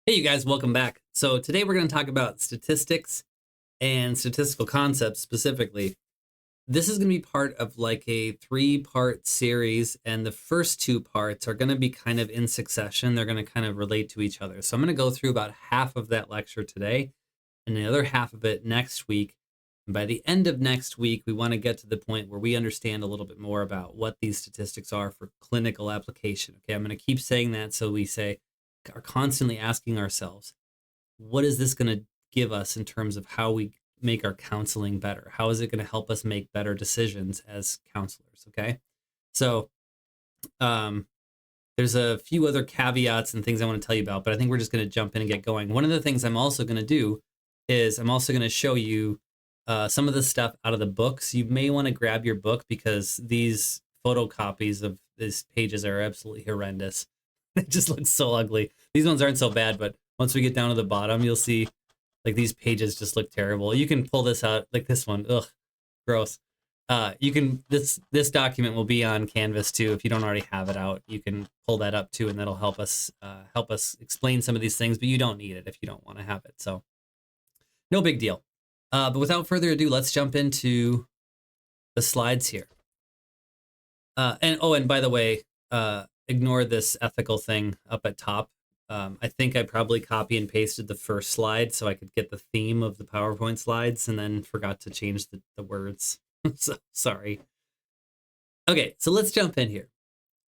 Hey, you guys, welcome back. So today we're going to talk about statistics and statistical concepts specifically. This is going to be part of like a three-part series, and the first two parts are going to be kind of in succession. They're going to kind of relate to each other. So I'm going to go through about half of that lecture today and the other half of it next week. And by the end of next week, we want to get to the point where we understand a little bit more about what these statistics are for clinical application. Okay, I'm going to keep saying that so we are constantly asking ourselves, what is this going to give us in terms of how we make our counseling better? How is it going to help us make better decisions as counselors? Okay. So, um, there's a few other caveats and things I want to tell you about, but I think we're just going to jump in and get going. One of the things I'm also going to do is I'm also going to show you some of the stuff out of the books. You may want to grab your book because these photocopies of these pages are absolutely horrendous. It just looks so ugly. These ones aren't so bad, but once we get down to the bottom, you'll see like these pages just look terrible. You can pull this out, like this one. Ugh, gross. You can this document will be on Canvas too. If you don't already have it out, you can pull that up too, and that'll help us explain some of these things. But you don't need it if you don't want to have it. So no big deal. But without further ado, let's jump into the slides here. And by the way, ignore this ethical thing up at top. I think I probably copy and pasted the first slide so I could get the theme of the PowerPoint slides and then forgot to change the words. So sorry. Okay, so let's jump in here.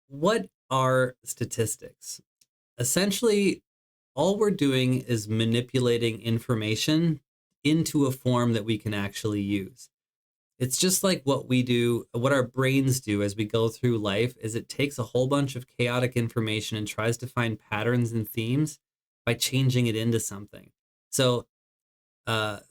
What are statistics? Essentially, all we're doing is manipulating information into a form that we can actually use. It's just like what we do, what our brains do as we go through life is it takes a whole bunch of chaotic information and tries to find patterns and themes by changing it into something. So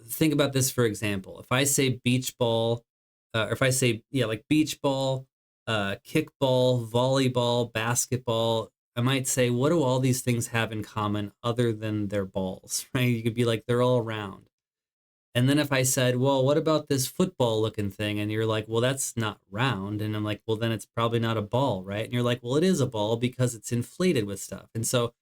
think about this, for example. If I say beach ball, or if I say, like beach ball, kickball, volleyball, basketball, I might say, what do all these things have in common other than their balls, right? You could be like, they're all round. And then if I said, well, what about this football looking thing? And you're like, well, that's not round. And I'm like, well, then it's probably not a ball, right? And you're like, well, it is a ball because it's inflated with stuff. And so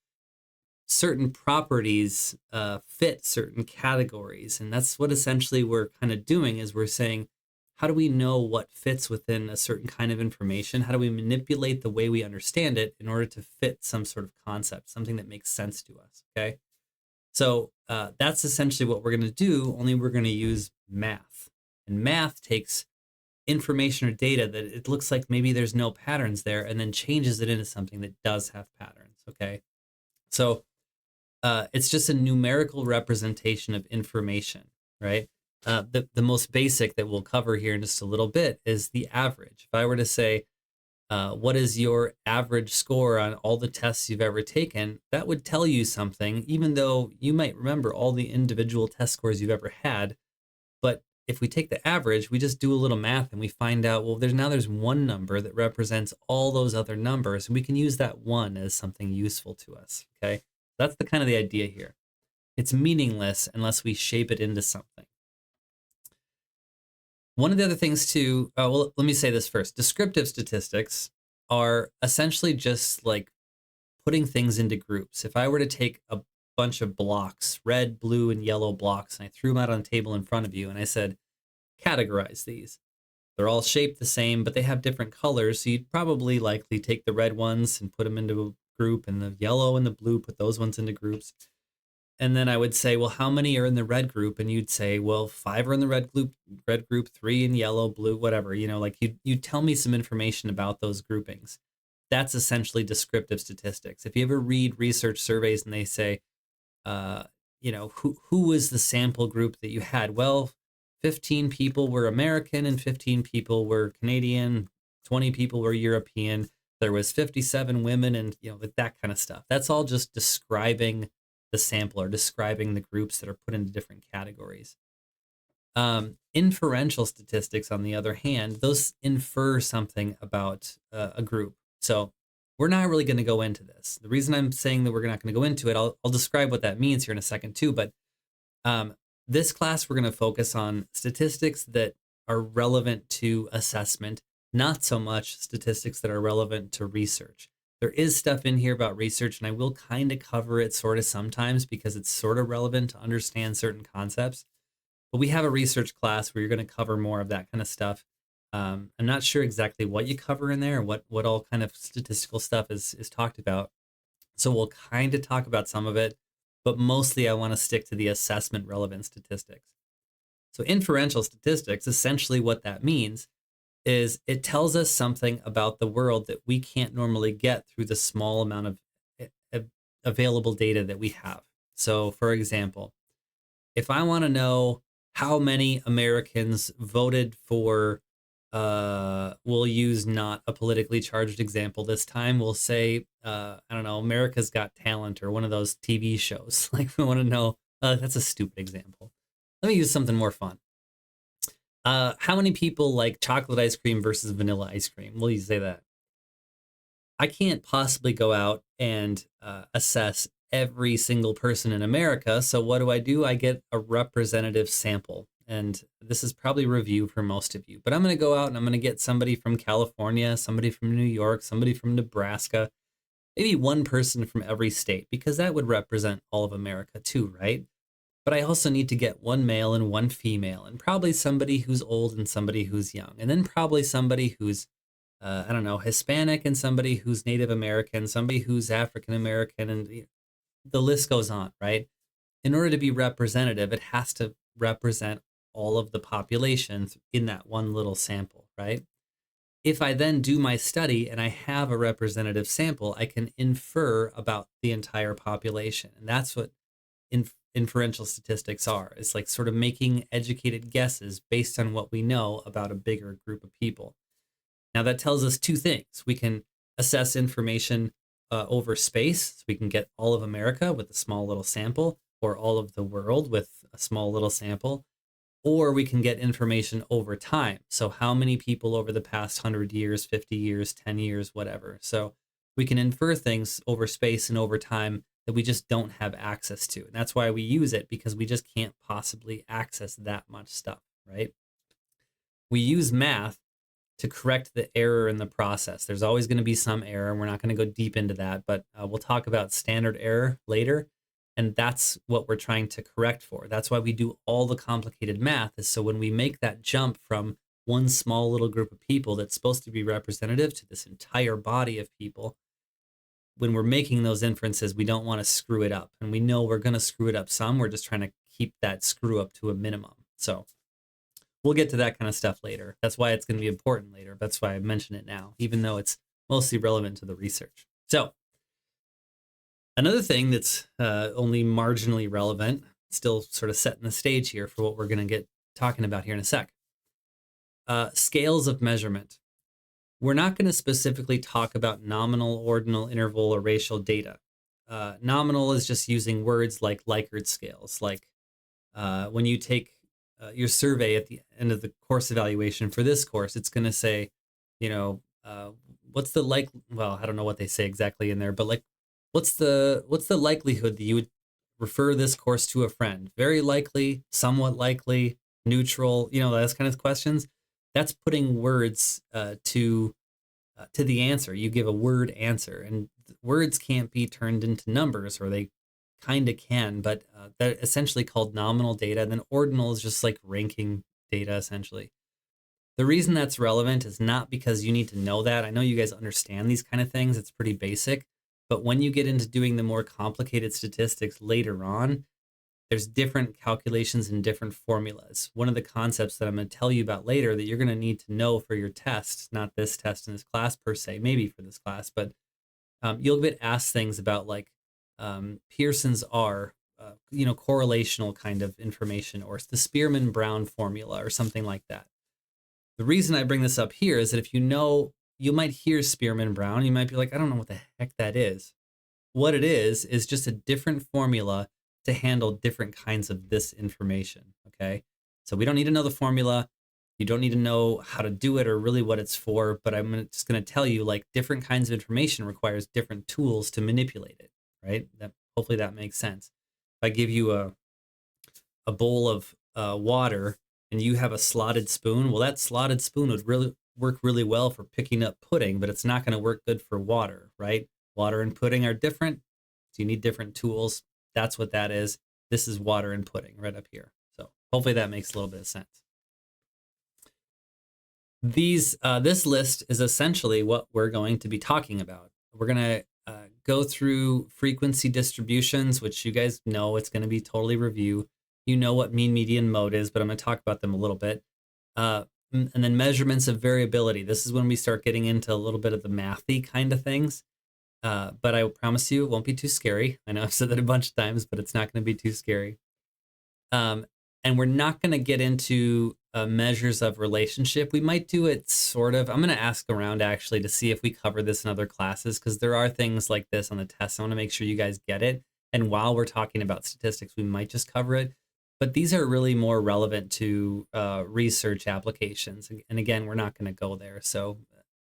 certain properties fit certain categories. And that's what essentially we're kind of doing is we're saying, how do we know what fits within a certain kind of information? How do we manipulate the way we understand it in order to fit some sort of concept, something that makes sense to us, okay? So that's essentially what we're going to do, only we're going to use math. And math takes information or data that it looks like maybe there's no patterns there and then changes it into something that does have patterns, okay? So it's just a numerical representation of information, right? The most basic that we'll cover here in just a little bit is the average. If I were to say, what is your average score on all the tests you've ever taken, that would tell you something, even though you might remember all the individual test scores you've ever had. But if we take the average, we just do a little math and we find out, well, there's one number that represents all those other numbers, and we can use that one as something useful to us, okay? That's the kind of the idea here. It's meaningless unless we shape it into something. One of the other things too, well, let me say this first. Descriptive statistics are essentially just like putting things into groups. If I were to take a bunch of blocks, red, blue, and yellow blocks, and I threw them out on a table in front of you, and I said, categorize these. They're all shaped the same, but they have different colors, so you'd probably likely take the red ones and put them into a group, and the yellow and the blue, put those ones into groups. And then I would say, well, how many are in the red group? And you'd say, well, 5 are in the red group, 3 in yellow, blue, whatever. Like you tell me some information about those groupings. That's essentially descriptive statistics. If you ever read research surveys and they say, who was the sample group that you had? Well, 15 people were American and 15 people were Canadian, 20 people were European. There was 57 women and, that kind of stuff. That's all just describing the sample or describing the groups that are put into different categories. Inferential statistics, on the other hand, those infer something about a group. So we're not really going to go into this. The reason I'm saying that we're not going to go into it, I'll describe what that means here in a second too. But this class, we're going to focus on statistics that are relevant to assessment, not so much statistics that are relevant to research. There is stuff in here about research, and I will kind of cover it sort of sometimes because it's sort of relevant to understand certain concepts. But we have a research class where you're going to cover more of that kind of stuff. I'm not sure exactly what you cover in there, what all kind of statistical stuff is talked about. So we'll kind of talk about some of it, but mostly I want to stick to the assessment relevant statistics. So inferential statistics, essentially what that means is it tells us something about the world that we can't normally get through the small amount of available data that we have. So for example, if I want to know how many Americans voted for, we'll use not a politically charged example this time. We'll say, I don't know, America's Got Talent or one of those TV shows. Like we want to know, that's a stupid example. Let me use something more fun. How many people like chocolate ice cream versus vanilla ice cream? Will you say that? I can't possibly go out and assess every single person in America. So what do? I get a representative sample. And this is probably review for most of you. But I'm going to go out and I'm going to get somebody from California, somebody from New York, somebody from Nebraska, maybe one person from every state, because that would represent all of America too, right? But I also need to get one male and one female, and probably somebody who's old and somebody who's young, and then probably somebody who's, I don't know, Hispanic and somebody who's Native American, somebody who's African American, and the list goes on, right? In order to be representative, it has to represent all of the population in that one little sample, right? If I then do my study and I have a representative sample, I can infer about the entire population. And that's what inferential statistics are. It's like sort of making educated guesses based on what we know about a bigger group of people. Now that tells us two things. We can assess information over space, so we can get all of America with a small little sample, or all of the world with a small little sample, or we can get information over time. So how many people over the past 100 years, 50 years, 10 years, whatever. So we can infer things over space and over time that we just don't have access to. And that's why we use it, because we just can't possibly access that much stuff, right? We use math to correct the error in the process. There's always going to be some error, and we're not going to go deep into that, but we'll talk about standard error later. And that's what we're trying to correct for. That's why we do all the complicated math, is so when we make that jump from one small little group of people that's supposed to be representative to this entire body of people, when we're making those inferences, we don't want to screw it up. And we know we're going to screw it up some. We're just trying to keep that screw up to a minimum. So we'll get to that kind of stuff later. That's why it's going to be important later. That's why I mention it now, even though it's mostly relevant to the research. So another thing that's only marginally relevant, still sort of setting the stage here for what we're going to get talking about here in a sec. Scales of measurement. We're not going to specifically talk about nominal, ordinal, interval, or racial data. Nominal is just using words like Likert scales. Like when you take your survey at the end of the course evaluation for this course, it's going to say, you know, what's the well, I don't know what they say exactly in there, but like, what's the likelihood that you would refer this course to a friend? Very likely, somewhat likely, neutral, you know, those kind of questions. That's putting words to the answer. You give a word answer, and words can't be turned into numbers, or they kind of can, but they're essentially called nominal data. And then ordinal is just like ranking data, essentially. The reason that's relevant is not because you need to know that. I know you guys understand these kind of things. It's pretty basic. But when you get into doing the more complicated statistics later on, there's different calculations and different formulas. One of the concepts that I'm going to tell you about later that you're going to need to know for your test, not this test in this class per se, maybe for this class, but you'll get asked things about like Pearson's R, you know, correlational kind of information, or the Spearman-Brown formula or something like that. The reason I bring this up here is that if you know, you might hear Spearman-Brown, you might be like, I don't know what the heck that is. What it is just a different formula to handle different kinds of this information, okay? So we don't need to know the formula. You don't need to know how to do it or really what it's for, but I'm just going to tell you, like, different kinds of information requires different tools to manipulate it, right? Hopefully that makes sense. If I give you a bowl of water and you have a slotted spoon, well, that slotted spoon would work really well for picking up pudding, but it's not going to work good for water, right? Water and pudding are different, so you need different tools. That's what that is. This is water and pudding right up here. So hopefully that makes a little bit of sense. This list is essentially what we're going to be talking about. We're going to go through frequency distributions, which you guys know it's going to be totally review. You know what mean, median, mode is, but I'm going to talk about them a little bit. And then measurements of variability. This is when we start getting into a little bit of the mathy kind of things. But I promise you it won't be too scary. I know I've said that a bunch of times, but it's not going to be too scary. And we're not going to get into measures of relationship. We might do it sort of. I'm going to ask around actually to see if we cover this in other classes, because there are things like this on the test. I want to make sure you guys get it. And while we're talking about statistics, we might just cover it. But these are really more relevant to research applications. And again, we're not going to go there. So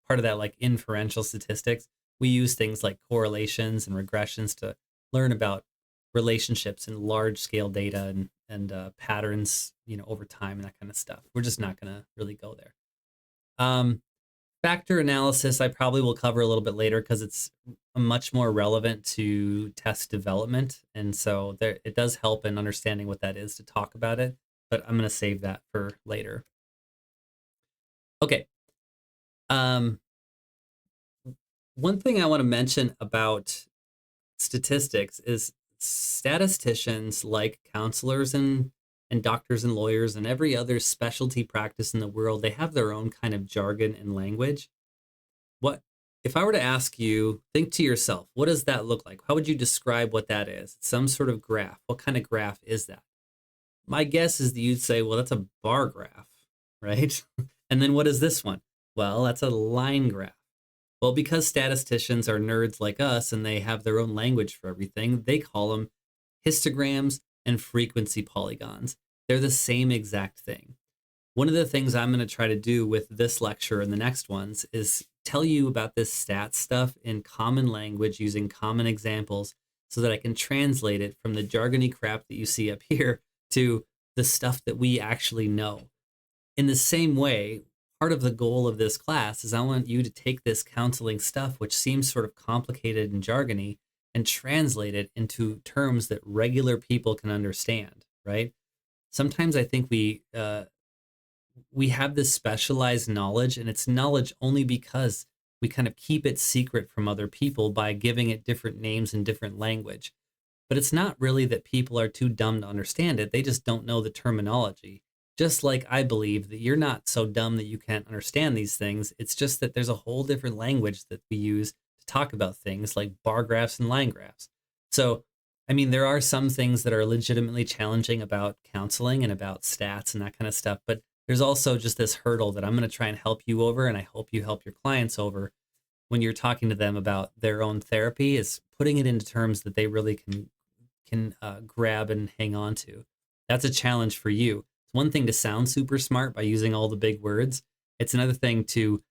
part of that, like inferential statistics, we use things like correlations and regressions to learn about relationships in large scale data and patterns, over time and that kind of stuff. We're just not going to really go there. Factor analysis, I probably will cover a little bit later because it's much more relevant to test development. And so it does help in understanding what that is to talk about it, but I'm going to save that for later. Okay. One thing I want to mention about statistics is statisticians, like counselors and doctors and lawyers and every other specialty practice in the world, they have their own kind of jargon and language. What if I were to ask you, think to yourself, what does that look like? How would you describe what that is? Some sort of graph. What kind of graph is that? My guess is that you'd say, well, that's a bar graph, right? And then what is this one? Well, that's a line graph. Well, because statisticians are nerds like us and they have their own language for everything, they call them histograms and frequency polygons. They're the same exact thing. One of the things I'm going to try to do with this lecture and the next ones is tell you about this stat stuff in common language using common examples so that I can translate it from the jargony crap that you see up here to the stuff that we actually know. In the same way, part of the goal of this class is I want you to take this counseling stuff, which seems sort of complicated and jargony, and translate it into terms that regular people can understand, right? Sometimes I think we have this specialized knowledge, and it's knowledge only because we kind of keep it secret from other people by giving it different names in different language. But it's not really that people are too dumb to understand it. They just don't know the terminology. Just like I believe that you're not so dumb that you can't understand these things. It's just that there's a whole different language that we use to talk about things like bar graphs and line graphs. So, I mean, there are some things that are legitimately challenging about counseling and about stats and that kind of stuff, but there's also just this hurdle that I'm going to try and help you over, and I hope you help your clients over when you're talking to them about their own therapy, is putting it into terms that they really can grab and hang on to. That's a challenge for you. It's one thing to sound super smart by using all the big words. It's another thing to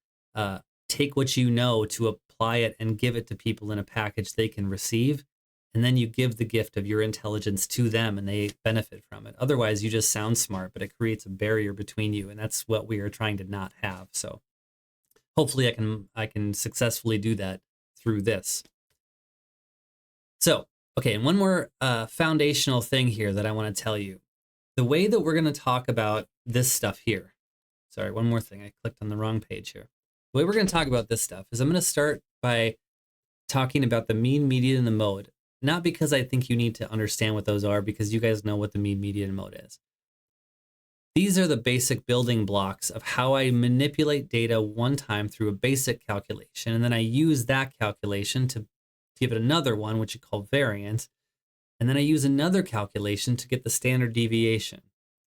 take what you know, to apply it and give it to people in a package they can receive. And then you give the gift of your intelligence to them and they benefit from it. Otherwise, you just sound smart, but it creates a barrier between you. And that's what we are trying to not have. So hopefully I can successfully do that through this. So, okay, and one more foundational thing here that I want to tell you. The way that we're going to talk about this stuff here. Sorry, one more thing. I clicked on the wrong page here. The way we're going to talk about this stuff is I'm going to start by talking about the mean, median, and the mode. Not because I think you need to understand what those are, because you guys know what the mean, median, and mode is. These are the basic building blocks of how I manipulate data one time through a basic calculation, and then I use that calculation to give it another one, which you call variance, and then I use another calculation to get the standard deviation,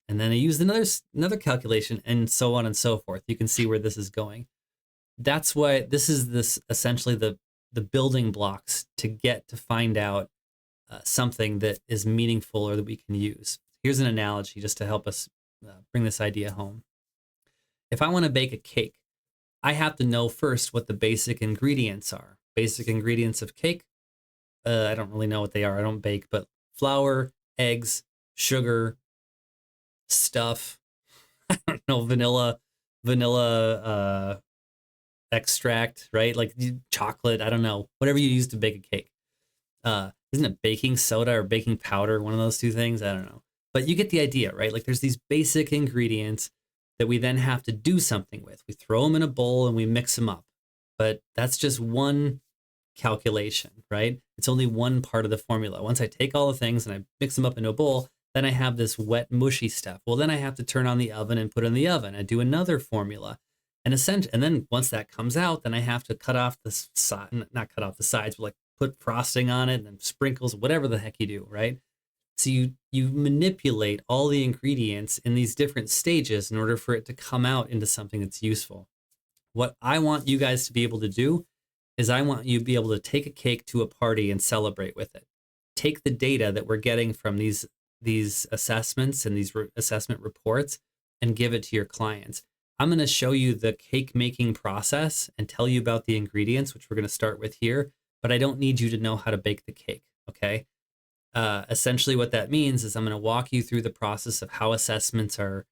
and then I use another calculation, and so on and so forth. You can see where this is going. That's why this is essentially the building blocks to get to find out something that is meaningful or that we can use. Here's an analogy just to help us bring this idea home. If I want to bake a cake, I have to know first what the basic ingredients are. Basic ingredients of cake, I don't really know what they are. I don't bake, but flour, eggs, sugar, stuff, I don't know, vanilla, vanilla extract, right? Like chocolate, I don't know, whatever you use to bake a cake. Isn't it baking soda or baking powder, one of those two things? I don't know. But you get the idea, right? Like there's these basic ingredients that we then have to do something with. We throw them in a bowl and we mix them up. But that's just one calculation, right? It's only one part of the formula. Once I take all the things and I mix them up into a bowl, then I have this wet, mushy stuff. Well, then I have to turn on the oven and put it in the oven. I do another formula. And then once that comes out, then I have to cut off the side, not cut off the sides, but like put frosting on it and then sprinkles, whatever the heck you do, right? So you manipulate all the ingredients in these different stages in order for it to come out into something that's useful. What I want you guys to be able to do is I want you to be able to take a cake to a party and celebrate with it. Take the data that we're getting from these assessments and these assessment reports and give it to your clients. I'm going to show you the cake making process and tell you about the ingredients, which we're going to start with here, but I don't need you to know how to bake the cake, okay? Essentially what that means is I'm going to walk you through the process of how assessments are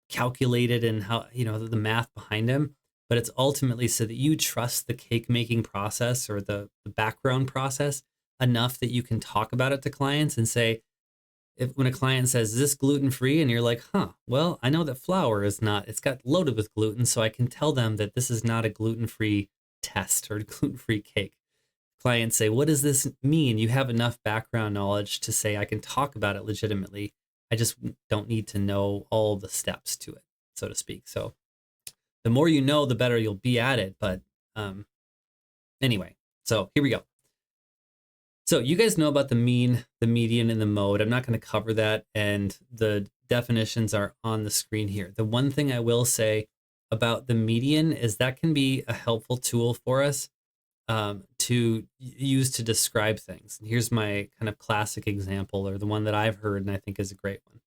calculated and how, the math behind them. But it's ultimately so that you trust the cake making process or the background process enough that you can talk about it to clients and say, when a client says, is this gluten free? And you're like, well, I know that flour is not, it's got loaded with gluten. So I can tell them that this is not a gluten free test or gluten free cake. Clients say, what does this mean? You have enough background knowledge to say, I can talk about it legitimately. I just don't need to know all the steps to it, so to speak. So the more you know, the better you'll be at it. But anyway, so here we go. So you guys know about the mean, the median, and the mode. I'm not going to cover that, and the definitions are on the screen here. The one thing I will say about the median is that can be a helpful tool for us to use to describe things. And here's my kind of classic example, or the one that I've heard and I think is a great one.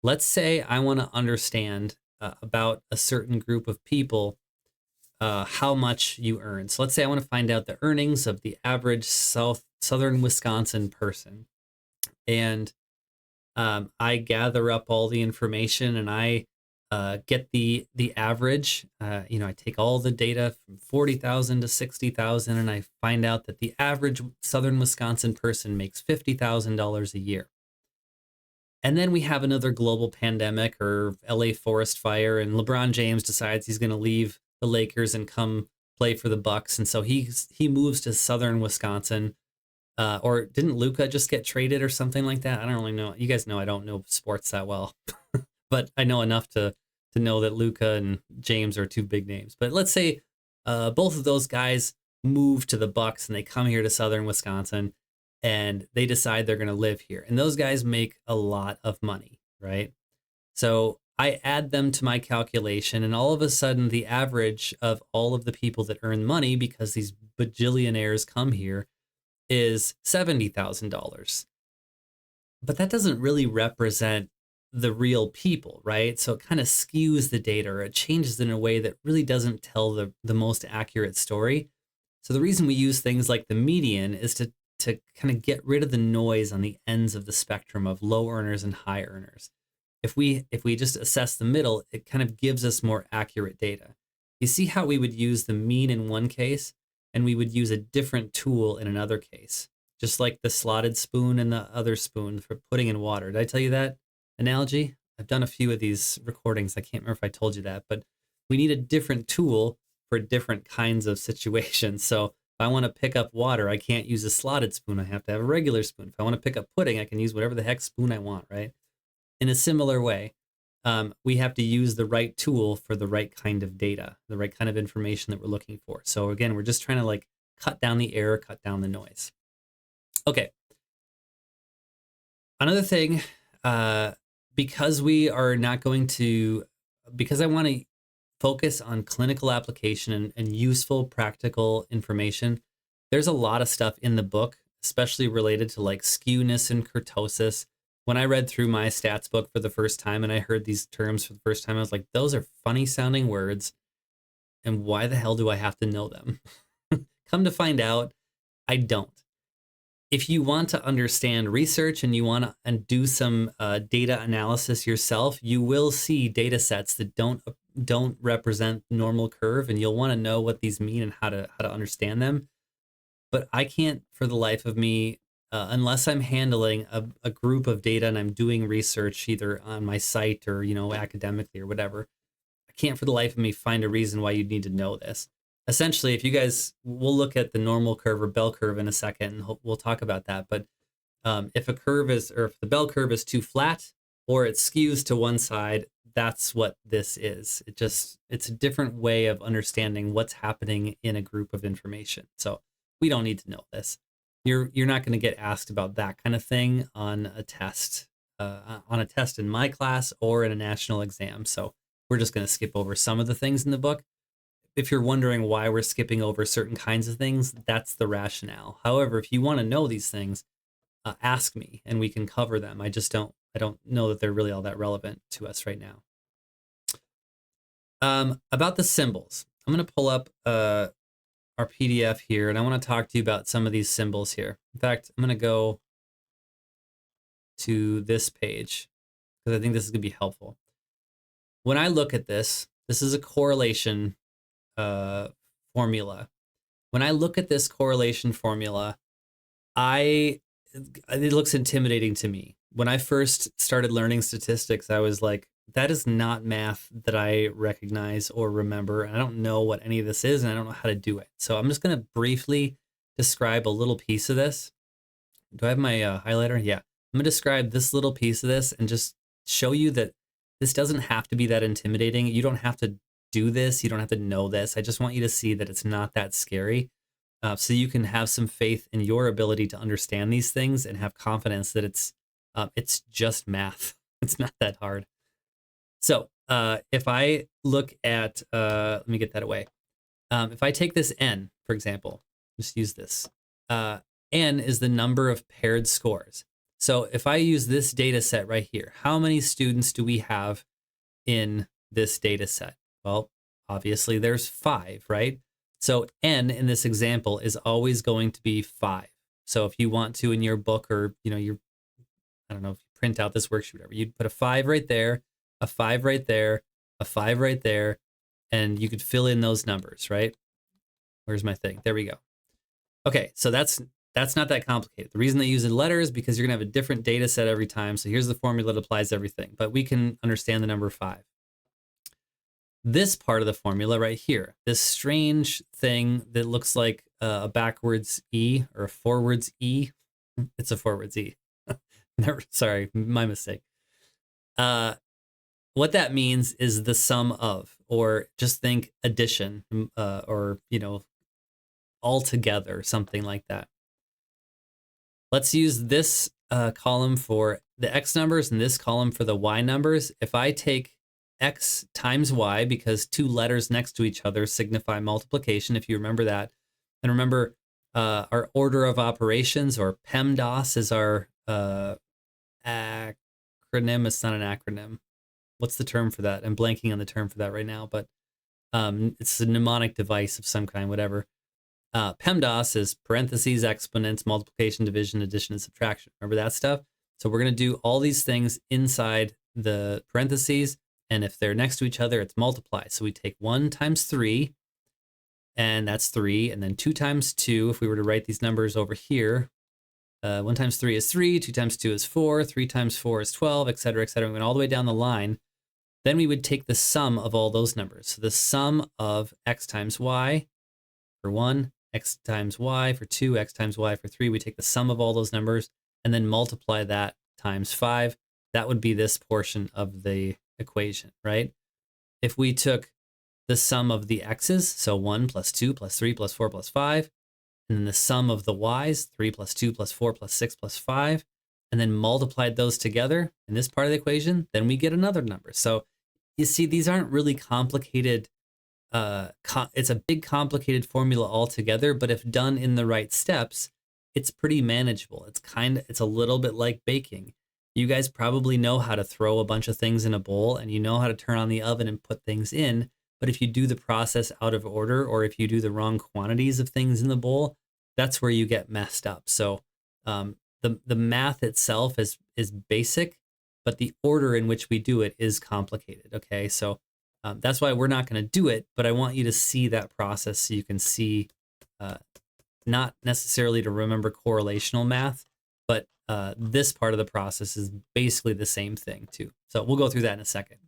Let's say I want to understand about a certain group of people, how much you earn. So let's say I want to find out the earnings of the average southern Wisconsin person. And I gather up all the information and I get the average. I take all the data from 40,000 to 60,000 and I find out that the average southern Wisconsin person makes $50,000 a year. And then we have another global pandemic or LA forest fire, and LeBron James decides he's going to leave the Lakers and come play for the Bucks, and so he moves to southern Wisconsin. Or didn't Luka just get traded or something like that? I don't really know. You guys know I don't know sports that well, but I know enough to know that Luka and James are two big names. But let's say both of those guys move to the Bucks and they come here to southern Wisconsin and they decide they're going to live here. And those guys make a lot of money, right? So I add them to my calculation, and all of a sudden the average of all of the people that earn money, because these bajillionaires come here, is $70,000. But that doesn't really represent the real people, right? So it kind of skews the data, or it changes in a way that really doesn't tell the most accurate story. So the reason we use things like the median is to kind of get rid of the noise on the ends of the spectrum of low earners and high earners. If we just assess the middle, it kind of gives us more accurate data. You see how we would use the mean in one case and we would use a different tool in another case, just like the slotted spoon and the other spoon for putting in water. Did I tell you that analogy? I've done a few of these recordings. I can't remember if I told you that, but we need a different tool for different kinds of situations. So if I want to pick up water, I can't use a slotted spoon. I have to have a regular spoon. If I want to pick up pudding, I can use whatever the heck spoon I want, right? In a similar way, we have to use the right tool for the right kind of data, the right kind of information that we're looking for. So again, we're just trying to cut down the error, cut down the noise. Okay. Another thing, because I want to focus on clinical application and useful practical information, there's a lot of stuff in the book, especially related to skewness and kurtosis. When I read through my stats book for the first time and I heard these terms for the first time, I was like, those are funny sounding words. And why the hell do I have to know them? Come to find out, I don't. if you want to understand research and you want to and do some data analysis yourself, you will see data sets that don't represent normal curve, and you'll want to know what these mean and how to understand them. But I can't, for the life of me, unless I'm handling a group of data and I'm doing research either on my site or academically or whatever. I can't, for the life of me, find a reason why you'd need to know this. Essentially, if you guys, we'll look at the normal curve or bell curve in a second, and we'll talk about that. But if a curve is, or if the bell curve is too flat or it skews to one side, that's what this is. It's a different way of understanding what's happening in a group of information. So we don't need to know this. You're not going to get asked about that kind of thing on a test in my class or in a national exam. So we're just going to skip over some of the things in the book. If you're wondering why we're skipping over certain kinds of things, that's the rationale. However, if you want to know these things, ask me and we can cover them. I don't know that they're really all that relevant to us right now. About the symbols, I'm going to pull up our PDF here, and I want to talk to you about some of these symbols here. In fact, I'm going to go to this page because I think this is going to be helpful. When I look at this is a correlation formula. When I look at this correlation formula, it looks intimidating to me. When I first started learning statistics, I was like, that is not math that I recognize or remember. And I don't know what any of this is, and I don't know how to do it. So I'm just going to briefly describe a little piece of this. Do I have my highlighter? Yeah. I'm going to describe this little piece of this and just show you that this doesn't have to be that intimidating. You don't have to do this. You don't have to know this. I just want you to see that it's not that scary. So you can have some faith in your ability to understand these things and have confidence that it's just math. It's not that hard. So if I look at, let me get that away. If I take this n, for example, just use this. N is the number of paired scores. So if I use this data set right here, how many students do we have in this data set? Well, obviously there's 5, right? So n in this example is always going to be 5. So if you want to in your book or, I don't know, if you print out this worksheet, whatever, you'd put a 5 right there, a 5 right there, a 5 right there, and you could fill in those numbers, right? Where's my thing? There we go. Okay, so that's not that complicated. The reason they use a letter is because you're gonna have a different data set every time. So here's the formula that applies to everything, but we can understand the number 5. This part of the formula right here, this strange thing that looks like a backwards E or a forwards E. It's a forwards E. Sorry, my mistake. What that means is the sum of, or just think addition, or, all together, something like that. Let's use this column for the X numbers and this column for the Y numbers. If I take X times Y, because 2 letters next to each other signify multiplication, if you remember that. And remember, our order of operations, or PEMDAS, is our acronym. It's not an acronym. What's the term for that? I'm blanking on the term for that right now, but it's a mnemonic device of some kind, whatever. PEMDAS is parentheses, exponents, multiplication, division, addition, and subtraction. Remember that stuff? So we're going to do all these things inside the parentheses, and if they're next to each other, it's multiply. So we take 1 times 3, and that's 3, and then 2 times 2, if we were to write these numbers over here, 1 times 3 is 3, 2 times 2 is 4, 3 times 4 is 12, etc., etc. We went all the way down the line. Then we would take the sum of all those numbers. So the sum of X times Y for 1, X times Y for 2, X times Y for 3. We take the sum of all those numbers and then multiply that times 5. That would be this portion of the equation, right? If we took the sum of the X's, so 1 plus 2 plus 3 plus 4 plus 5, and then the sum of the Y's, 3 plus 2 plus 4 plus 6 plus 5, and then multiplied those together in this part of the equation, then we get another number. So you see, these aren't really complicated. It's a big complicated formula altogether, but if done in the right steps, it's pretty manageable. It's a little bit like baking. You guys probably know how to throw a bunch of things in a bowl, and you know how to turn on the oven and put things in. But if you do the process out of order, or if you do the wrong quantities of things in the bowl, that's where you get messed up. So The math itself is basic, but the order in which we do it is complicated. Okay, so that's why we're not going to do it, but I want you to see that process so you can see, not necessarily to remember correlational math, but this part of the process is basically the same thing too. So we'll go through that in a second.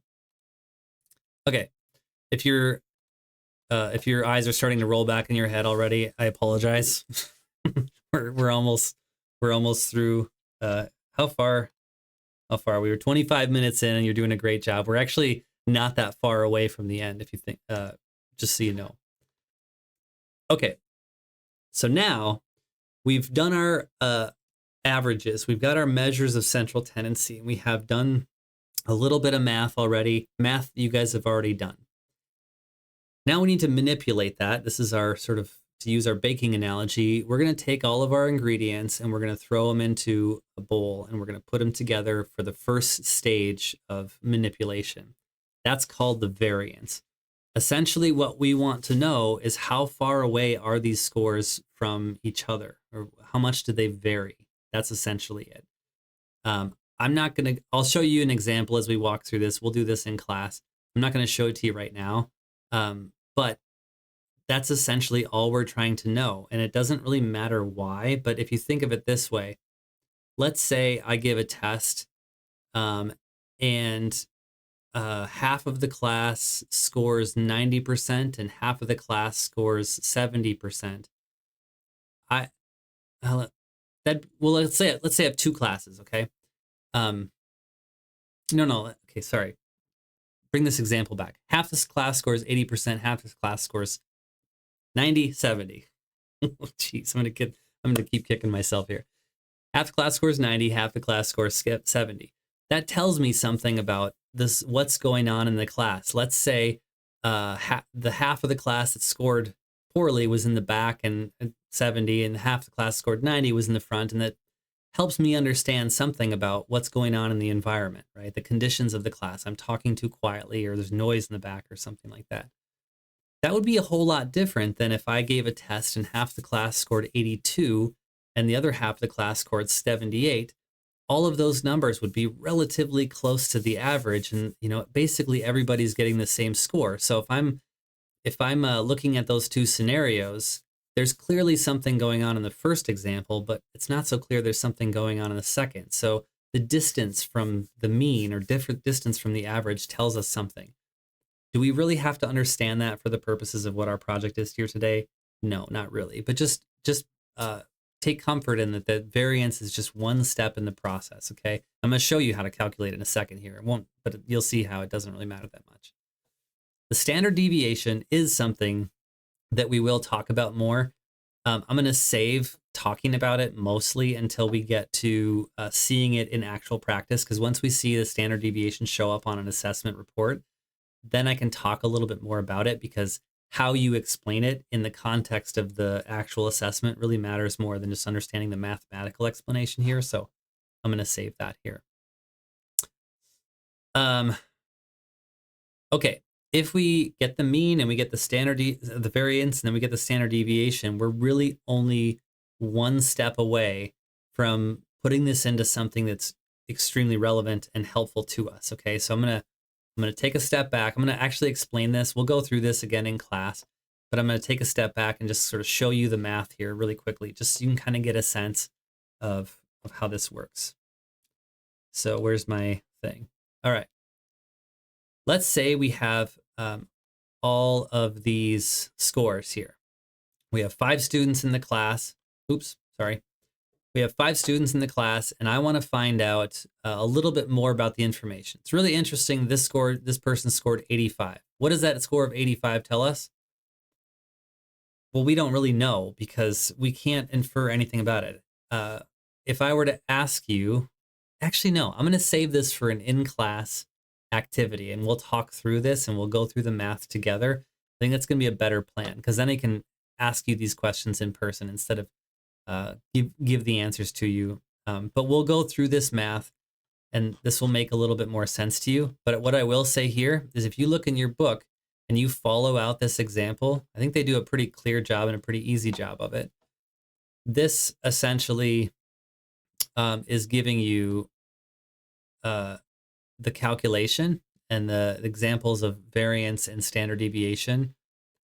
Okay, if your eyes are starting to roll back in your head already, I apologize. we're almost through. How far we were 25 minutes in, and you're doing a great job. We're actually not that far away from the end, if you think, just so you know. Okay, so now we've done our averages. We've got our measures of central tendency. We have done a little bit of math already. Math you guys have already done. Now we need to manipulate that. This is our sort of, to use our baking analogy, we're going to take all of our ingredients and we're going to throw them into a bowl and we're going to put them together for the first stage of manipulation. That's called the variance. Essentially, what we want to know is how far away are these scores from each other, or how much do they vary? That's essentially it. I'll show you an example as we walk through this. We'll do this in class. I'm not going to show it to you right now, but that's essentially all we're trying to know. And it doesn't really matter why, but if you think of it this way, let's say I give a test, and half of the class scores 90% and half of the class scores 70%. Let's say I have two classes, okay? Okay, sorry. Bring this example back. Half this class scores 80%, half this class scores 90, 70. Jeez, I'm gonna keep kicking myself here. Half the class scores 90, half the class scores 70. That tells me something about this, what's going on in the class. Let's say the half of the class that scored poorly was in the back and 70, and half the class scored 90 was in the front, and that helps me understand something about what's going on in the environment, right? The conditions of the class. I'm talking too quietly, or there's noise in the back or something like that. That would be a whole lot different than if I gave a test and half the class scored 82 and the other half of the class scored 78. All of those numbers would be relatively close to the average, and basically everybody's getting the same score. So if I'm looking at those two scenarios, there's clearly something going on in the first example, but it's not so clear there's something going on in the second. So the distance from the mean, or different distance from the average, tells us something. Do we really have to understand that for the purposes of what our project is here today? No, not really. But just take comfort in that the variance is just one step in the process, okay? I'm going to show you how to calculate it in a second here. It won't, but you'll see how it doesn't really matter that much. The standard deviation is something that we will talk about more. I'm going to save talking about it mostly until we get to seeing it in actual practice, because once we see the standard deviation show up on an assessment report, then I can talk a little bit more about it, because how you explain it in the context of the actual assessment really matters more than just understanding the mathematical explanation here. So I'm going to save that here. Okay, if we get the mean and we get the variance, and then we get the standard deviation, we're really only one step away from putting this into something that's extremely relevant and helpful to us. Okay, so I'm going to take a step back. I'm going to actually explain this. We'll go through this again in class, but I'm going to take a step back and just sort of show you the math here really quickly, just so you can kind of get a sense of how this works. So where's my thing? All right. Let's say we have all of these scores here. We have 5 students in the class. Oops, sorry. We have 5 students in the class, and I want to find out a little bit more about the information. It's really interesting. This person scored 85. What does that score of 85 tell us? Well, we don't really know, because we can't infer anything about it. If I were to ask you, actually, no, I'm going to save this for an in-class activity, and we'll talk through this and we'll go through the math together. I think that's going to be a better plan, because then I can ask you these questions in person instead of give the answers to you. But we'll go through this math, and this will make a little bit more sense to you. But what I will say here is, if you look in your book and you follow out this example, I think they do a pretty clear job and a pretty easy job of it. This essentially is giving you the calculation and the examples of variance and standard deviation.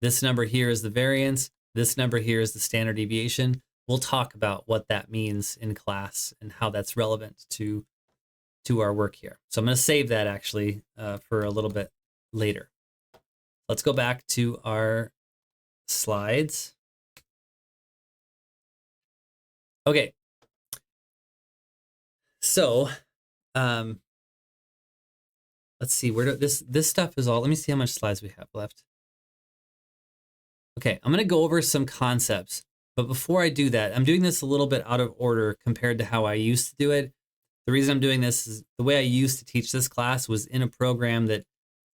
This number here is the variance. This number here is the standard deviation. We'll talk about what that means in class and how that's relevant to our work here. So I'm going to save that actually for a little bit later. Let's go back to our slides. Okay. So let's see where this stuff is all. Let me see how much slides we have left. Okay, I'm going to go over some concepts, but before I do that, I'm doing this a little bit out of order compared to how I used to do it. The reason I'm doing this is the way I used to teach this class was in a program that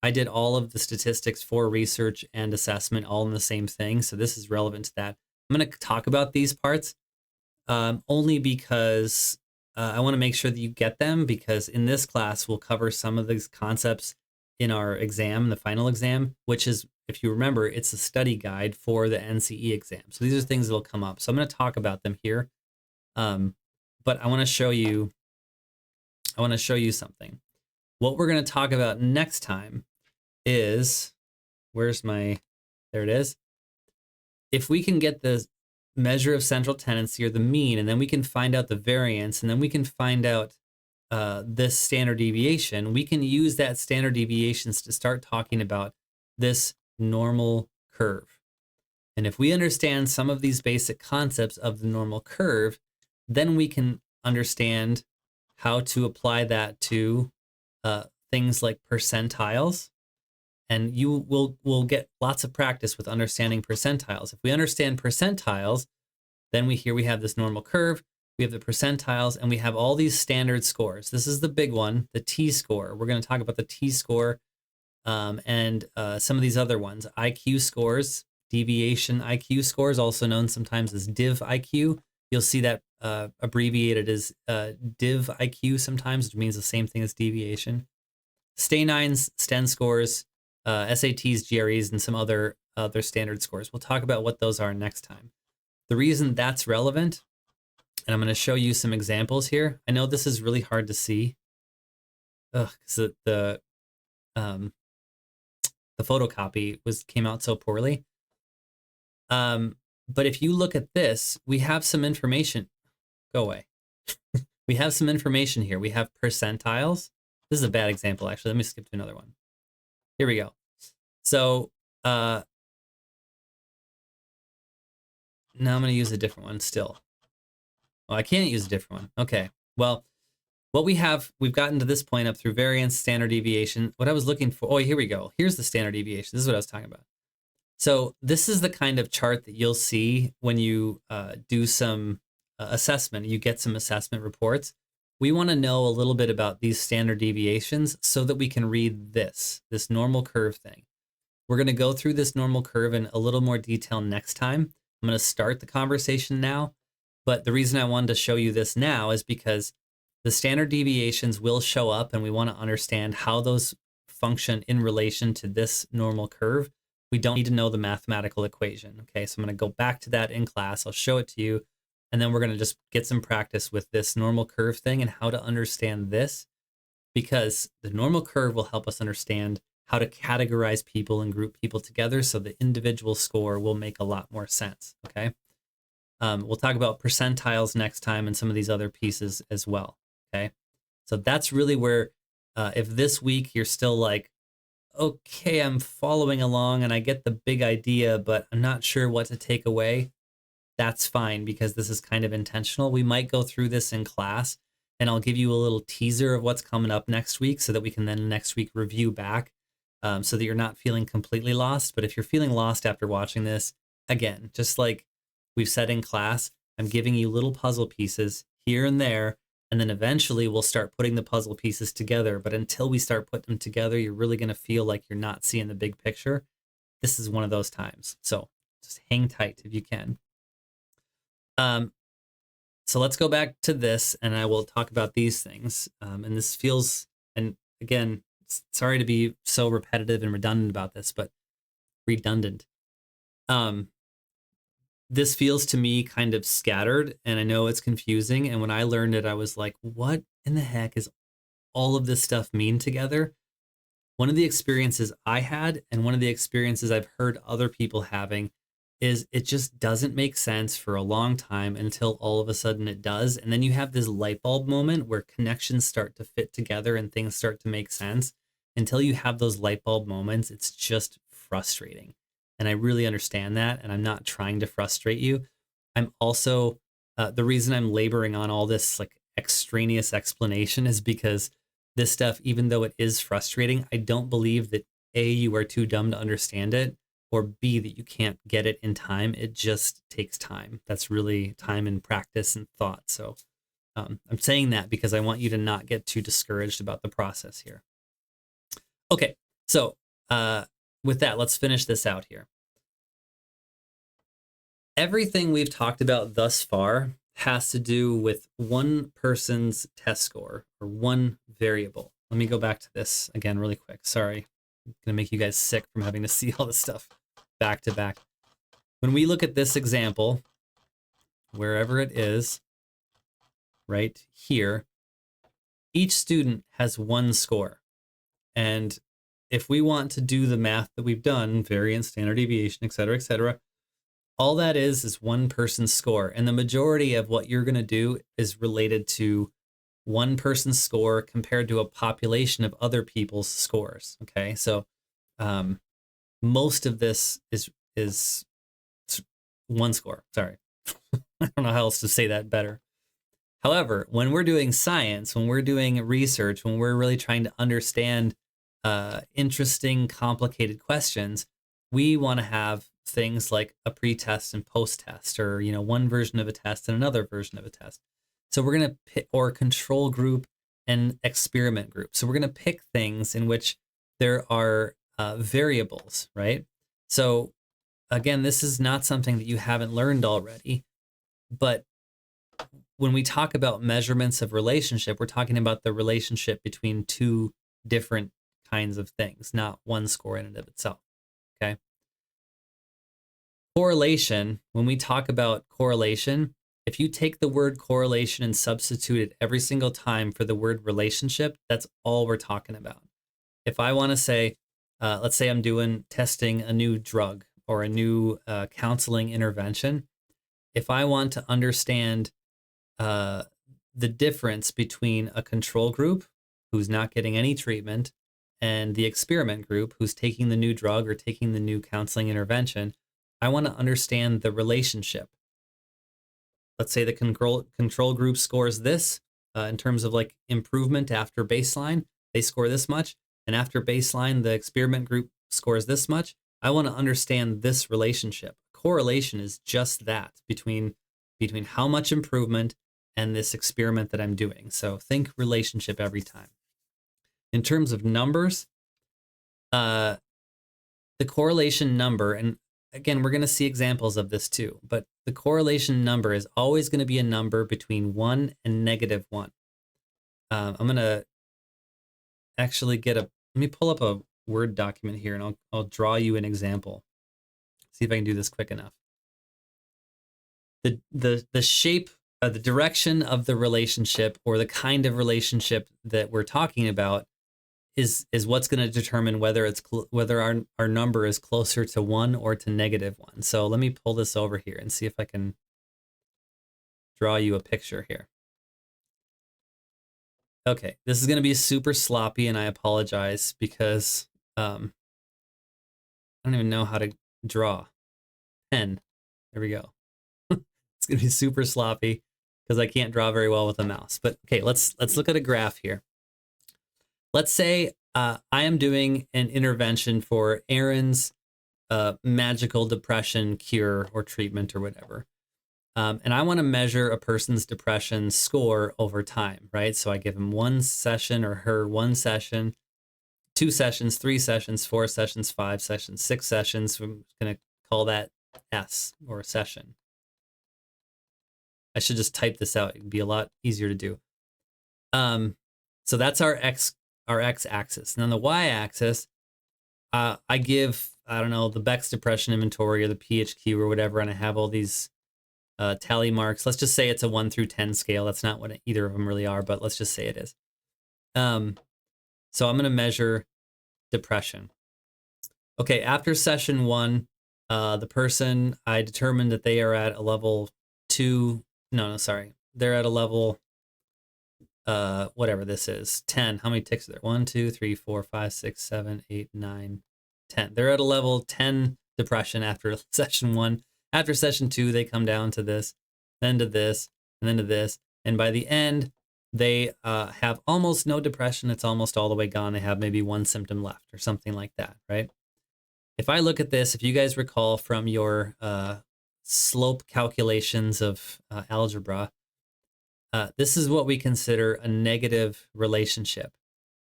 I did all of the statistics for research and assessment all in the same thing. So this is relevant to that. I'm going to talk about these parts only because I want to make sure that you get them, because in this class, we'll cover some of these concepts in our exam, the final exam, which is, if you remember, it's a study guide for the NCE exam. So these are things that will come up. So I'm going to talk about them here. But I want to show you something. What we're going to talk about next time is, there it is. If we can get the measure of central tendency, or the mean, and then we can find out the variance, and then we can find out this standard deviation, we can use that standard deviations to start talking about this normal curve. And if we understand some of these basic concepts of the normal curve, then we can understand how to apply that to things like percentiles. And you will get lots of practice with understanding percentiles. If we understand percentiles, then we have this normal curve, we have the percentiles, and we have all these standard scores. This is the big one, the t-score. We're going to talk about the t-score and some of these other ones. IQ scores, deviation IQ scores, also known sometimes as div IQ. You'll see that abbreviated as div IQ sometimes, which means the same thing as deviation. Stanines, STEN scores, SATs, GREs, and some other standard scores. We'll talk about what those are next time. The reason that's relevant, and I'm going to show you some examples here. I know this is really hard to see, because the photocopy came out so poorly. But if you look at this, we have some information. Go away. We have some information here. We have percentiles. This is a bad example, actually. Let me skip to another one. Here we go. So now I'm going to use a different one still. Well, I can't use a different one. Okay. Well, what we've gotten to this point up through variance, standard deviation. What I was looking for, oh, here we go. Here's the standard deviation. This is what I was talking about. So this is the kind of chart that you'll see when you do some assessment. You get some assessment reports. We want to know a little bit about these standard deviations so that we can read this normal curve thing. We're going to go through this normal curve in a little more detail next time. I'm going to start the conversation now, but the reason I wanted to show you this now is because the standard deviations will show up, and we want to understand how those function in relation to this normal curve. We don't need to know the mathematical equation. Okay, so I'm going to go back to that in class. I'll show it to you, and then we're going to just get some practice with this normal curve thing and how to understand this, because the normal curve will help us understand how to categorize people and group people together so the individual score will make a lot more sense, okay? We'll talk about percentiles next time and some of these other pieces as well, okay? So that's really where, if this week you're still like, okay, I'm following along and I get the big idea, but I'm not sure what to take away, that's fine, because this is kind of intentional. We might go through this in class, and I'll give you a little teaser of what's coming up next week so that we can then next week review back, so that you're not feeling completely lost. But if you're feeling lost after watching this, again, just like we've said in class, I'm giving you little puzzle pieces here and there, and then eventually we'll start putting the puzzle pieces together. But until we start putting them together, you're really going to feel like you're not seeing the big picture. This is one of those times. So just hang tight if you can. So let's go back to this, and I will talk about these things. And this feels, and again, sorry to be so repetitive and redundant about this, but redundant. this feels to me kind of scattered, and I know it's confusing. And when I learned it, I was like, what in the heck is all of this stuff mean together? One of the experiences I had, and one of the experiences I've heard other people having, is it just doesn't make sense for a long time until all of a sudden it does. And then you have this light bulb moment where connections start to fit together and things start to make sense. Until you have those light bulb moments, it's just frustrating. And I really understand that. And I'm not trying to frustrate you. I'm also, the reason I'm laboring on all this like extraneous explanation is because this stuff, even though it is frustrating, I don't believe that A, you are too dumb to understand it, or B, that you can't get it in time. It just takes time. That's really time and practice and thought. So I'm saying that because I want you to not get too discouraged about the process here. Okay, so with that, let's finish this out here. Everything we've talked about thus far has to do with one person's test score or one variable. Let me go back to this again really quick. Sorry, I'm going to make you guys sick from having to see all this stuff back to back. When we look at this example, wherever it is, right here, each student has one score. And if we want to do the math that we've done, variance, standard deviation, et cetera, all that is one person's score. And the majority of what you're going to do is related to one person's score compared to a population of other people's scores. Okay, so most of this is one score. Sorry. I don't know how else to say that better. However, when we're doing science, when we're doing research, when we're really trying to understand interesting, complicated questions, we want to have things like a pre-test and post-test, or one version of a test and another version of a test. So we're going to pick, or control group and experiment group. So we're going to pick things in which there are variables, right? So again, this is not something that you haven't learned already, but when we talk about measurements of relationship, we're talking about the relationship between two different kinds of things, not one score in and of itself, okay? Correlation, when we talk about correlation, if you take the word correlation and substitute it every single time for the word relationship, that's all we're talking about. If I want to say, let's say I'm testing a new drug or a new counseling intervention, if I want to understand the difference between a control group who's not getting any treatment and the experiment group who's taking the new drug or taking the new counseling intervention, I want to understand the relationship. Let's say the control group scores this in terms of like improvement after baseline. They score this much. And after baseline, the experiment group scores this much. I want to understand this relationship. Correlation is just that, between how much improvement and this experiment that I'm doing. So think relationship every time. In terms of numbers, the correlation number, and again, we're going to see examples of this too, but the correlation number is always going to be a number between 1 and -1. I'm going to actually let me pull up a Word document here, and I'll draw you an example. See if I can do this quick enough. The shape, the direction of the relationship, or the kind of relationship that we're talking about, is what's going to determine whether our number is closer to 1 or to -1. So let me pull this over here and see if I can draw you a picture here. Okay, this is going to be super sloppy, and I apologize because I don't even know how to draw. Pen. There we go. It's going to be super sloppy because I can't draw very well with a mouse. But okay, let's look at a graph here. Let's say I am doing an intervention for Aaron's magical depression cure or treatment or whatever. And I want to measure a person's depression score over time, right? So I give him one session or her one session, 2 sessions, 3 sessions, 4 sessions, 5 sessions, 6 sessions. I'm going to call that S, or session. I should just type this out. It'd be a lot easier to do. So that's our x-axis. And on the y-axis, I give, I don't know, the Beck's depression inventory or the PHQ or whatever, and I have all these tally marks. Let's just say it's a 1 through 10 scale. That's not what either of them really are, but let's just say it is. So I'm going to measure depression. Okay, after session 1, the person, I determined that they are at a level 2. No, sorry. They're at a level, whatever this is, 10. How many ticks are there? 1, 2, 3, 4, 5, 6, 7, 8, 9, 10. They're at a level 10 depression after session 1. After session 2, they come down to this, then to this, and then to this. And by the end, they have almost no depression. It's almost all the way gone. They have maybe one symptom left or something like that, right? If I look at this, if you guys recall from your slope calculations of algebra, this is what we consider a negative relationship.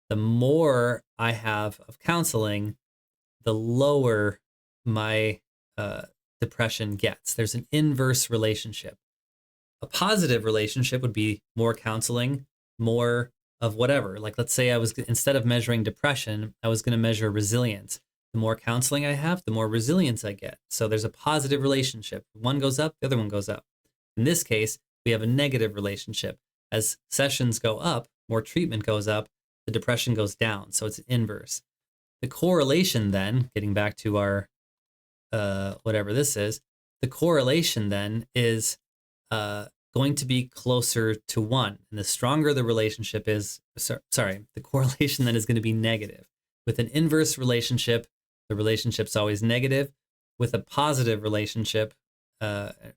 The more I have of counseling, the lower my depression gets. There's an inverse relationship. A positive relationship would be more counseling, more of whatever. Like, let's say I was, instead of measuring depression, I was going to measure resilience. The more counseling I have, the more resilience I get. So there's a positive relationship. One goes up, the other one goes up. In this case, we have a negative relationship. As sessions go up, more treatment goes up, the depression goes down. So it's inverse. The correlation then, getting back to our whatever this is, the correlation then is going to be closer to 1. And the stronger the relationship is, the correlation then is going to be negative. With an inverse relationship, the relationship's always negative. With a positive relationship, let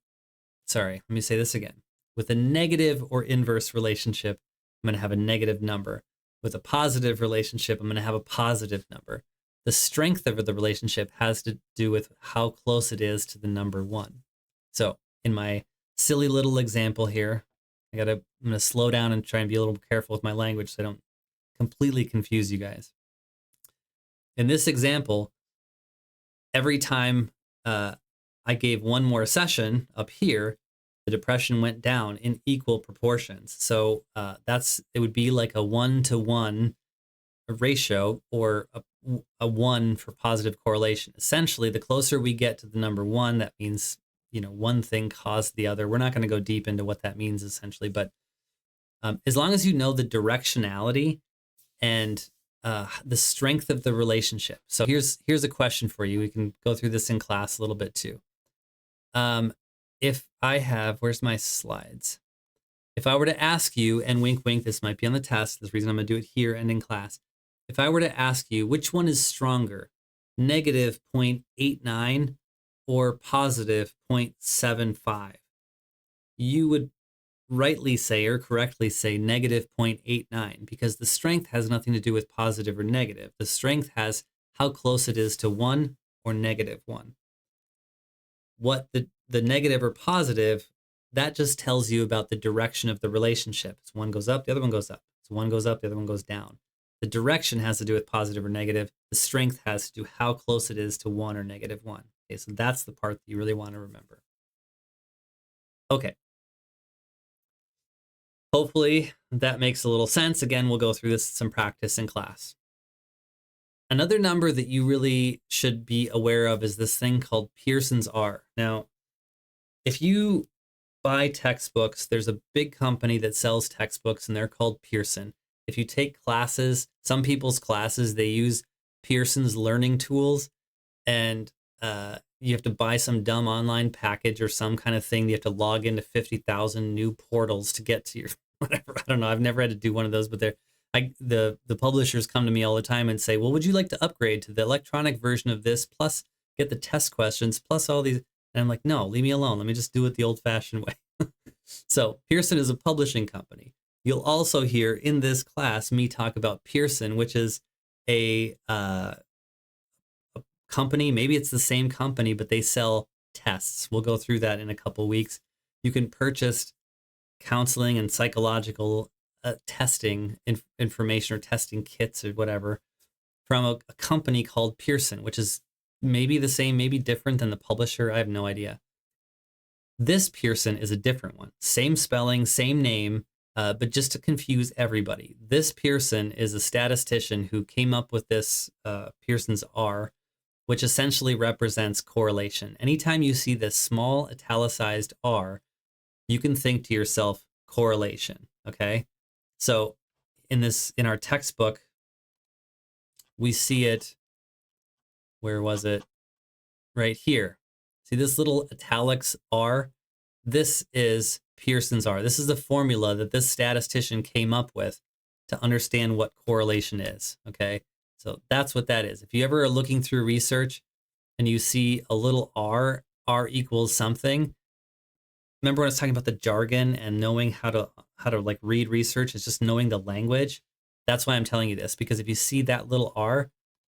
me say this again. With a negative or inverse relationship, I'm going to have a negative number. With a positive relationship, I'm going to have a positive number. The strength of the relationship has to do with how close it is to the number 1. So in my silly little example here, I'm going to slow down and try and be a little careful with my language so I don't completely confuse you guys. In this example, every time I gave one more session up here, the depression went down in equal proportions. So it would be like a 1-to-1 ratio, or a 1 for positive correlation. Essentially, the closer we get to the number 1, that means, one thing caused the other. We're not going to go deep into what that means essentially, but as long as you know the directionality and the strength of the relationship. So here's a question for you. We can go through this in class a little bit too. If I have, where's my slides? If I were to ask you, and wink, wink, this might be on the test. That's the reason I'm going to do it here and in class. If I were to ask you, which one is stronger, negative 0.89 or positive 0.75, you would rightly say, or correctly say, negative 0.89, because the strength has nothing to do with positive or negative. The strength has how close it is to 1 or negative 1. What the negative or positive, that just tells you about the direction of the relationship. So one goes up, the other one goes up. So one goes up, the other one goes down. The direction has to do with positive or negative. The strength has to do how close it is to 1 or negative 1. Okay, so that's the part that you really want to remember. Okay. Hopefully that makes a little sense. Again, we'll go through this some practice in class. Another number that you really should be aware of is this thing called Pearson's R. Now, if you buy textbooks, there's a big company that sells textbooks and they're called Pearson. If you take classes, some people's classes, they use Pearson's learning tools, and you have to buy some dumb online package or some kind of thing. You have to log into 50,000 new portals to get to your whatever. I don't know. I've never had to do one of those, but the publishers come to me all the time and say, well, would you like to upgrade to the electronic version of this, plus get the test questions, plus all these? And I'm like, no, leave me alone. Let me just do it the old-fashioned way. So Pearson is a publishing company. You'll also hear in this class me talk about Pearson, which is a company. Maybe it's the same company, but they sell tests. We'll go through that in a couple weeks. You can purchase counseling and psychological testing information, or testing kits or whatever, from a company called Pearson, which is maybe the same, maybe different than the publisher. I have no idea. This Pearson is a different one. Same spelling, same name, But just to confuse everybody, this Pearson is a statistician who came up with this Pearson's R, which essentially represents correlation. Anytime you see this small italicized R, you can think to yourself correlation. Okay, so in our textbook, we see it. Where was it? Right here. See this little italics R? This is Pearson's R. This is the formula that this statistician came up with to understand what correlation is. Okay, so that's what that is. If you ever are looking through research and you see a little R, R equals something. Remember when I was talking about the jargon and knowing how to like read research? It's just knowing the language. That's why I'm telling you this, because if you see that little R,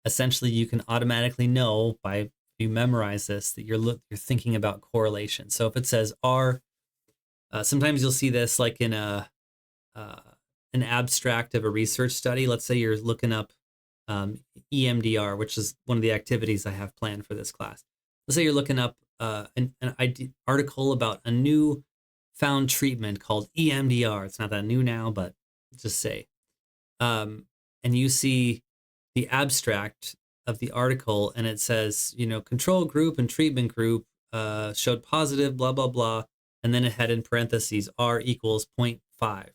essentially you can automatically know by you memorize this that you're thinking about correlation. So if it says R, sometimes you'll see this like in an abstract of a research study. Let's say you're looking up EMDR, which is one of the activities I have planned for this class. Let's say you're looking up an article about a new found treatment called EMDR. It's not that new now, but just say. And you see the abstract of the article, and it says, control group and treatment group showed positive, blah, blah, blah. And then it had in parentheses, R equals 0.5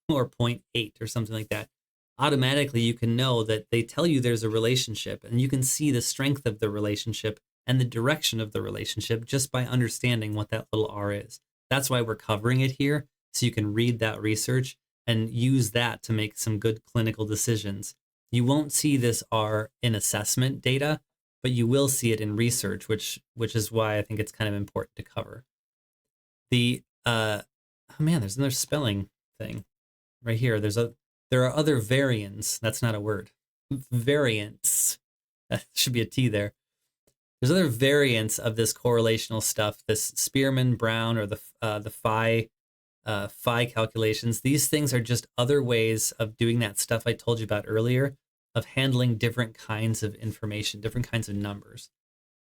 or 0.8 or something like that. Automatically, you can know that they tell you there's a relationship, and you can see the strength of the relationship and the direction of the relationship just by understanding what that little R is. That's why we're covering it here, so you can read that research and use that to make some good clinical decisions. You won't see this R in assessment data, but you will see it in research, which is why I think it's kind of important to cover. The oh man, there's another spelling thing right here. There are other variants. That's not a word. Variants. That should be a T there. There's other variants of this correlational stuff. This Spearman, Brown, or the phi calculations. These things are just other ways of doing that stuff I told you about earlier, of handling different kinds of information, different kinds of numbers.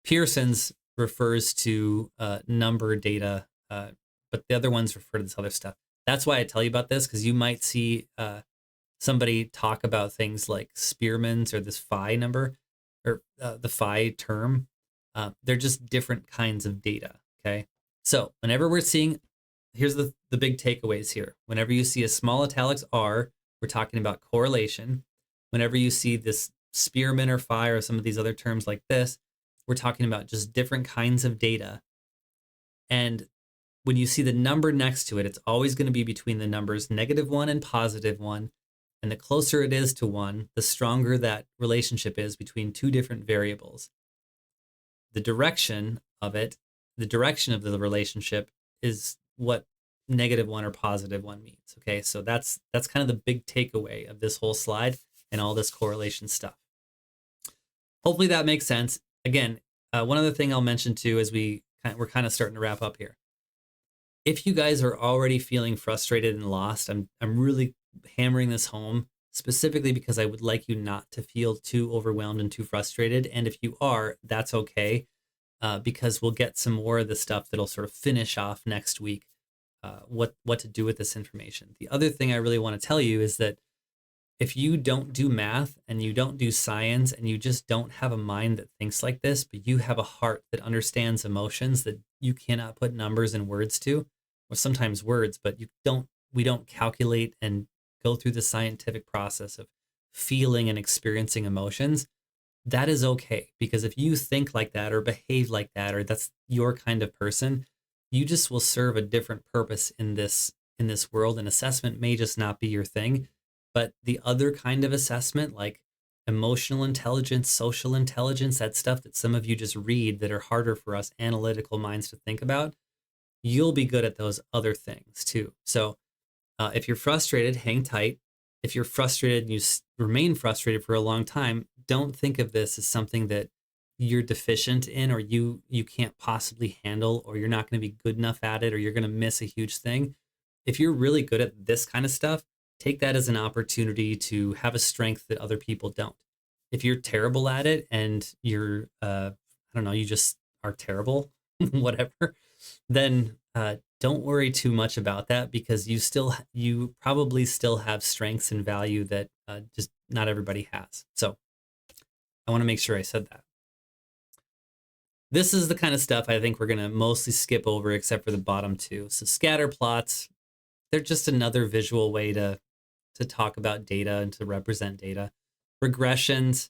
Pearson's refers to number data, but the other ones refer to this other stuff. That's why I tell you about this, because you might see somebody talk about things like Spearman's or this phi number, or the phi term. They're just different kinds of data, okay? So whenever we're seeing, here's the big takeaways here. Whenever you see a small italics R, we're talking about correlation. Whenever you see this Spearman or phi or some of these other terms like this, we're talking about just different kinds of data. And when you see the number next to it, it's always going to be between the numbers -1 and +1. And the closer it is to 1, the stronger that relationship is between two different variables. The direction of it, the direction of the relationship is what -1 or +1 means. Okay, so that's kind of the big takeaway of this whole slide and all this correlation stuff. Hopefully that makes sense. Again, one other thing I'll mention too, as we're kind of starting to wrap up here. If you guys are already feeling frustrated and lost, I'm really hammering this home specifically because I would like you not to feel too overwhelmed and too frustrated. And if you are, that's okay, because we'll get some more of the stuff that'll sort of finish off next week, what to do with this information. The other thing I really want to tell you is that if you don't do math and you don't do science and you just don't have a mind that thinks like this, but you have a heart that understands emotions that you cannot put numbers and words to, or sometimes words, but we don't calculate and go through the scientific process of feeling and experiencing emotions, that is okay. Because if you think like that or behave like that, or that's your kind of person, you just will serve a different purpose in this world. And assessment may just not be your thing. But the other kind of assessment, like emotional intelligence, social intelligence, that stuff that some of you just read that are harder for us analytical minds to think about, you'll be good at those other things too. So if you're frustrated, hang tight. If you're frustrated and you remain frustrated for a long time, don't think of this as something that you're deficient in, or you can't possibly handle, or you're not going to be good enough at it, or you're going to miss a huge thing. If you're really good at this kind of stuff, take that as an opportunity to have a strength that other people don't. If you're terrible at it and you're, I don't know, you just are terrible, whatever, then don't worry too much about that because you probably still have strengths and value that just not everybody has. So I want to make sure I said that. This is the kind of stuff I think we're going to mostly skip over except for the bottom two. So scatter plots, they're just another visual way to talk about data and to represent data. Regressions,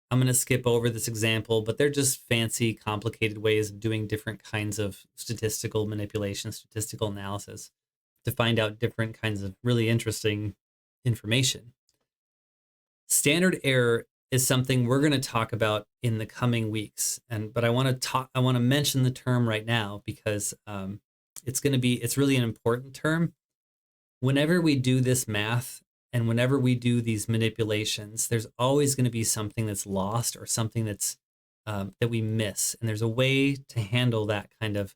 I'm going to skip over this example, but they're just fancy, complicated ways of doing different kinds of statistical manipulation, statistical analysis to find out different kinds of really interesting information. Standard error is something we're going to talk about in the coming weeks, but I want to mention the term right now because it's really an important term. Whenever we do this math and whenever we do these manipulations, there's always going to be something that's lost or something that's that we miss, and there's a way to handle that kind of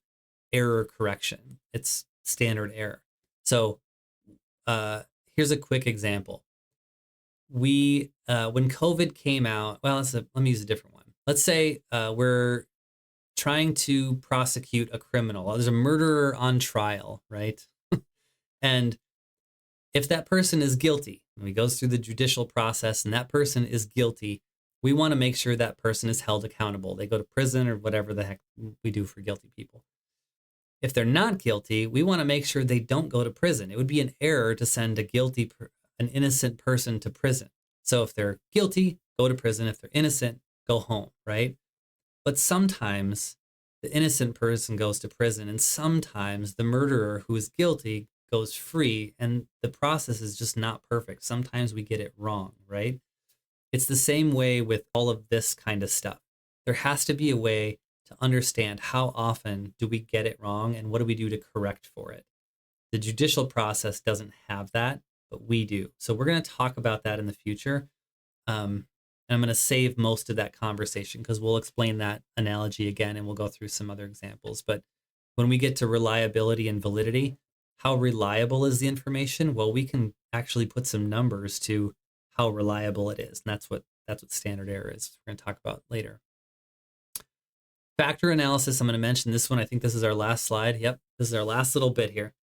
error correction. It's standard error. So here's a quick example. When COVID came out, well, let me use a different one. Let's say we're trying to prosecute a criminal. There's a murderer on trial, right? And if that person is guilty, and he goes through the judicial process and that person is guilty, we want to make sure that person is held accountable. They go to prison or whatever the heck we do for guilty people. If they're not guilty, we want to make sure they don't go to prison. It would be an error to send an innocent person to prison. So if they're guilty, go to prison. If they're innocent, go home, right? But sometimes the innocent person goes to prison, and sometimes the murderer who is guilty goes free, and the process is just not perfect. Sometimes we get it wrong, right? It's the same way with all of this kind of stuff. There has to be a way to understand how often do we get it wrong and what do we do to correct for it. The judicial process doesn't have that, but we do. So we're going to talk about that in the future. And I'm going to save most of that conversation because we'll explain that analogy again and we'll go through some other examples. But when we get to reliability and validity, how reliable is the information? Well, we can actually put some numbers to how reliable it is. And that's what standard error is. We're going to talk about later. Factor analysis, I'm going to mention this one. I think this is our last slide. Yep, this is our last little bit here.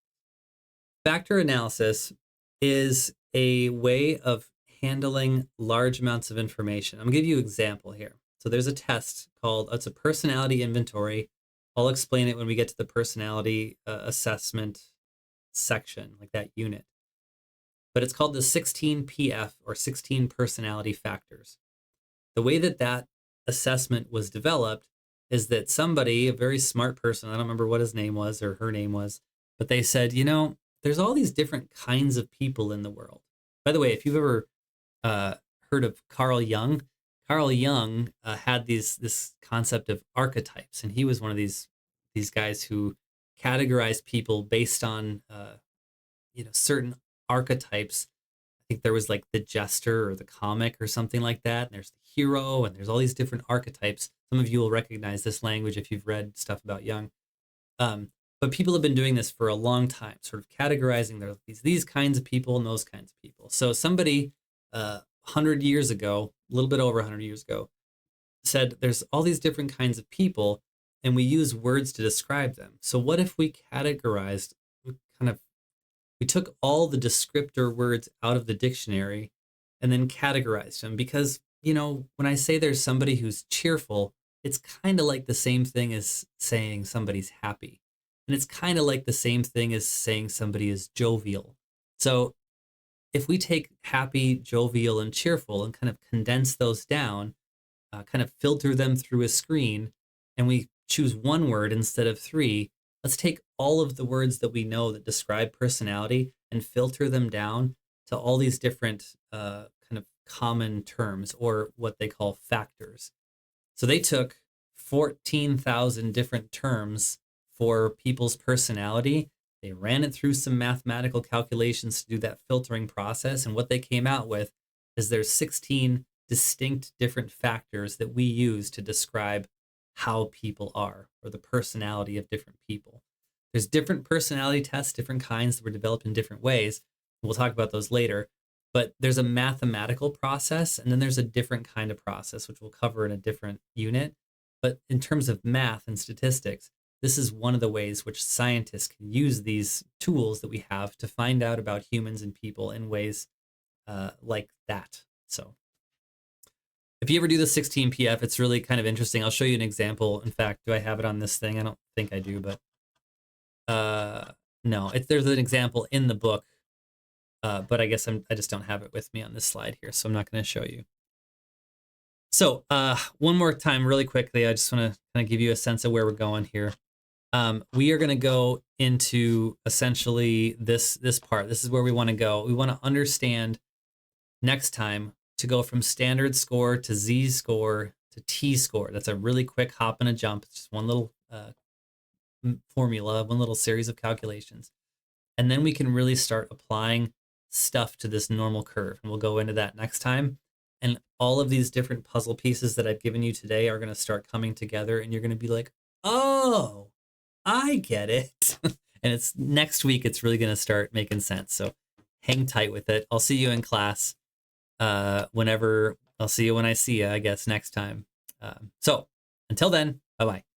Factor analysis is a way of handling large amounts of information. I'm going to give you an example here. So there's a test it's a personality inventory. I'll explain it when we get to the personality assessment section, like that unit. But it's called the 16PF or 16 personality factors. The way that assessment was developed is that somebody, a very smart person, I don't remember what his name was or her name was, but they said, there's all these different kinds of people in the world. By the way, if you've ever heard of Carl Jung had this concept of archetypes, and he was one of these guys who categorized people based on certain archetypes. I think there was like the jester or the comic or something like that, and there's the hero, and there's all these different archetypes. Some of you will recognize this language if you've read stuff about Jung. But people have been doing this for a long time, sort of categorizing these kinds of people and those kinds of people. So somebody 100 years ago, a little bit over 100 years ago, said there's all these different kinds of people and we use words to describe them. So what if we we took all the descriptor words out of the dictionary and then categorized them? Because, when I say there's somebody who's cheerful, it's kind of like the same thing as saying somebody's happy. And it's kind of like the same thing as saying somebody is jovial. So if we take happy, jovial, and cheerful and kind of condense those down, kind of filter them through a screen, and we choose one word instead of three, let's take all of the words that we know that describe personality and filter them down to all these different kind of common terms, or what they call factors. So they took 14,000 different terms for people's personality. They ran it through some mathematical calculations to do that filtering process. And what they came out with is there's 16 distinct different factors that we use to describe how people are, or the personality of different people. There's different personality tests, different kinds that were developed in different ways. We'll talk about those later. But there's a mathematical process, and then there's a different kind of process, which we'll cover in a different unit. But in terms of math and statistics, this is one of the ways which scientists can use these tools that we have to find out about humans and people in ways like that. So if you ever do the 16PF, it's really kind of interesting. I'll show you an example. In fact, do I have it on this thing? I don't think I do, but no, there's an example in the book, but I guess I just don't have it with me on this slide here, so I'm not going to show you. So one more time, really quickly, I just want to kind of give you a sense of where we're going here. We are going to go into essentially this part. This is where we want to go. We want to understand next time to go from standard score to z-score to t-score. That's a really quick hop and a jump. It's just one little formula, one little series of calculations. And then we can really start applying stuff to this normal curve. And we'll go into that next time. And all of these different puzzle pieces that I've given you today are going to start coming together, and you're going to be like, oh, I get it. And it's next week, it's really going to start making sense. So hang tight with it. I'll see you in class whenever. I'll see you when I see you, I guess, next time. So until then, bye-bye.